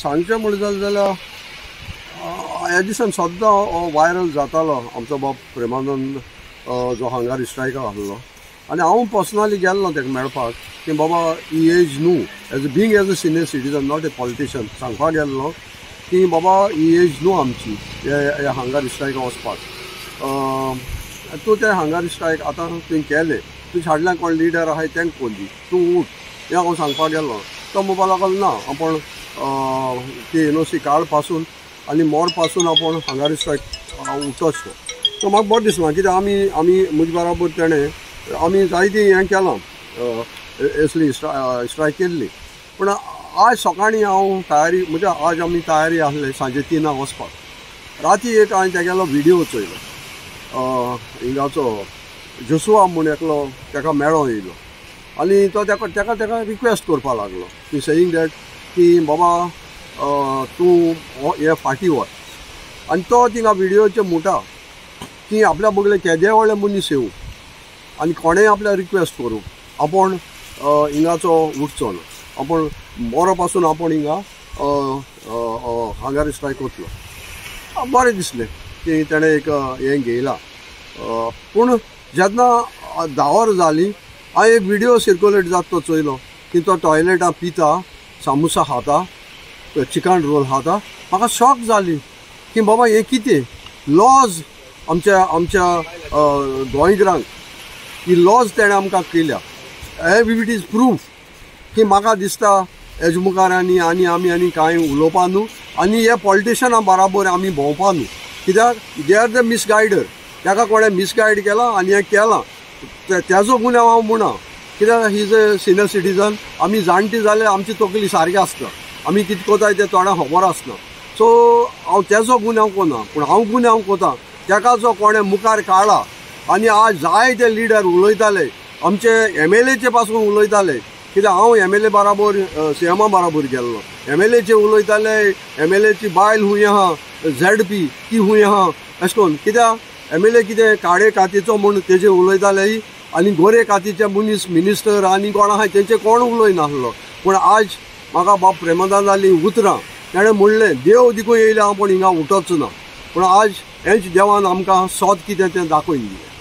सांगचें म्हणत जाल्यार ह्या दिसान सद्दां वायरल जातालो आमचो बाब प्रेमानंद जो हांगा स्ट्रायकाक आहलो आनी हांव पर्सनली गेल्लो ताका मेळपाक की बाबा ही एज न्हू as a senior citizen not a politician सांगपाक गेल्लो की बाबा ही एज न्हू आमची हे हांगा स्ट्रायकाक वचपाक तूं ते हांगा स्ट्रायक आतां तुवें केलें तुज्या फाटल्यान कोण लिडर आहाय तांकां कोली तूं उठ हें हांव सांगपाक गेल्लो तो मोबायल लागलो ना आपण ती एनओसी कार्ड पासून आनी मोर पासून आपण हांगा स्ट्रायक उठोच तो म्हाका बरें दिसना कित्याक आमी म्हजे बराबर तेणें आमी जायती हें केलां असली स्ट्रायक केल्ली पूण आज सकाळीं हांव तयारी म्हणजे आज आमी तयारी आसले सांजे 3 वचपाक राती एक हांवें तेगेलो व्हिडिओ चोयलो हिंगाचो जोसुआ म्हूण एकलो ताका मेळो येयलो आनी तो ताका रिक्वेस्ट करपाक लागलो की सेयींग दॅट की बाबा तूं हे फाटी वर आनी तो थिंगा व्हिडिओचे म्हणटा की आपल्या बगले केदे व्हडले मनीस येवं आनी कोणेंय आपल्या रिक्वेस्ट करूं आपण हिंगाचो उठचो ना आपण मोरो पासून आपण हिंगा हांगा स्ट्रायक करतलो बरें दिसलें की तेणें एक हें घेयलां पूण जेन्ना 10 वरां जालीं हांवें एक व्हिडिओ सर्क्युलेट जाता तो चोयलो की तो टॉयलेटां पिता सामोसा खाता चिकन रोल खाता म्हाका शॉक जाली की बाबा हें कितें लॉज आमच्या गोंयकारांक ही लॉज तेणें आमकां केल्या इट इज प्रूफ की म्हाका दिसता हेजे मुखार आनी आमी कांय उलोवपा न्हू आनी हे पॉलिटिशनां बराबर आमी भोंवपा न्हू कित्याक दे आर द मिसगायडर ताका कोणें मिसगायड केलां आनी हें केलां तेजो गुन्यांव हांव म्हणा कित्याक he is a senior citizen आमी जाणटी जाल्यार आमची तकली सारकी आसता आमी कितें कोताय तें थोड्यांक खबर आसना सो हांव तेजो गुन्यांव कोना पूण हांव गुन्यांव कोता ताका जो कोणें मुखार काडला आनी आज जायते लिडर उलयताले आमचे MLAचे पासून उलयताले कित्याक हांव MLA बराबर CMA बराबर गेल्लो MLAचे उलयताले MLAची बायल हूंय आहा ZP ती हूंय आहा अशें करून कित्याक MLA कितें काळे कातीचो म्हूण तेजे उलयताले आनी गोरे कातीचे मनीस मिनिस्टर आनी कोण आहाय तेंचे कोण उलयनासलो पूण आज म्हाका बाब प्रेमानंदाली उतरां ताणें म्हणलें देव दिकून येयले हांव पूण हिंगा उठोच ना पूण आज हेंच देवान आमकां सोद कितें तें दाखोवन दिलें.